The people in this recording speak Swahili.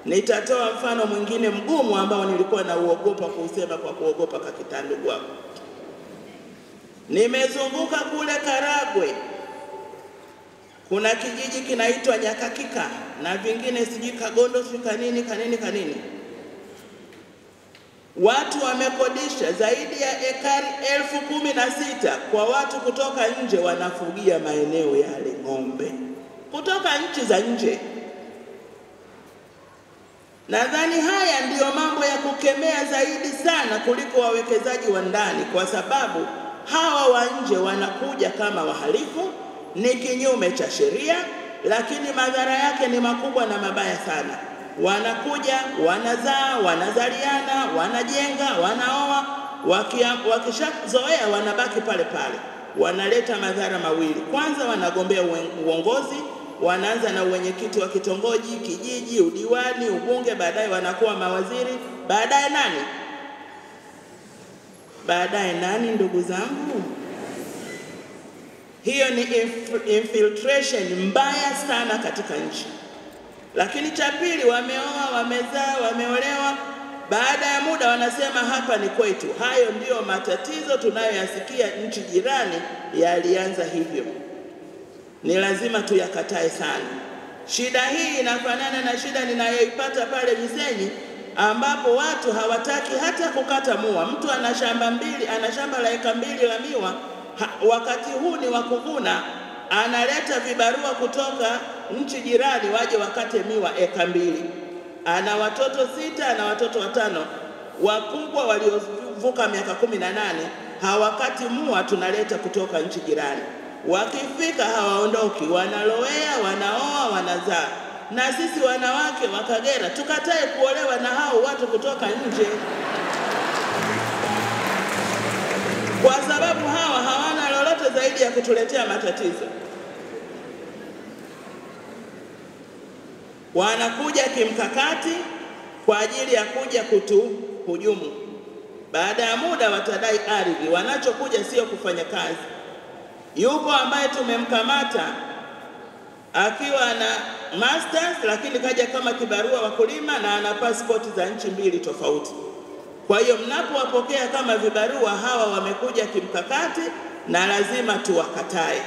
Nitatoa mfano mwingine mgumu ambao nilikuwa nauogopa kuusema kwa kuogopa kakitandugu wako. Nimezunguka kule Karagwe. Kuna kijiji kinaitwa Nyakakika na vingine sijui Kagondo sijui kanini. Watu wamekodisha zaidi ya ekari 16,000 kwa watu kutoka nje wanafugia maeneo yale ng'ombe. Kutoka nchi za nje. Nadhani haya ndiyo mambo ya kukemea zaidi sana kuliko wawekezaji wa ndani, kwa sababu hawa wa nje wanakuja kama wahalifu, ni kinyume cha sheria, lakini madhara yake ni makubwa na mabaya sana. Wanakuja, wanazaa, wanazaliana, wanajenga, wanaoa, wakishazoea wanabaki pale pale. Wanaleta madhara mawili. Kwanza wanagombea uongozi, wanaanza na uwenyekiti wa kitongoji, kijiji, udiwani, ubunge, baadaye wanakuwa mawaziri, baadaye nani? Baadaye nani ndugu zangu? Hiyo ni infiltration mbaya sana katika nchi. Lakini cha pili, wameoa, wamezaa, wameolewa, baada ya muda wanasema hapa ni kwetu. Hayo ndiyo matatizo tunayoyasikia nchi jirani yalianza hivyo. Ni lazima tuyakatae sana. Shida hii inafanana na shida ninayoipata pale Misenyi, ambapo watu hawataki hata kukata mua. Mtu ana shamba la eka 2 la miwa, wakati huu ni wa kuvuna, analeta vibarua kutoka nchi jirani waje wakate miwa eka 2. Ana watoto 6, ana watoto 5, wakubwa waliovuka miaka 18, hawakati mua, tunaleta kutoka nchi jirani. Wakifika hawaondoki, wanalowea, wanaoa, wanazaa. Na sisi wanawake wa Kagera tukatae kuolewa na hao watu kutoka nje, kwa sababu hawa hawana lolote zaidi ya kutuletea matatizo. Wanakuja kimkakati kwa ajili ya kuja kutuhujumu. Baada ya muda watadai ardhi. Wanachokuja sio kufanya kazi. Yupo ambaye tumemkamata akiwa na masters, lakini kaja kama kibarua wakulima na ana pasipoti za nchi 2 tofauti. Kwa hiyo mnapowapokea kama vibarua, hawa wamekuja kimkakati na lazima tuwakatae.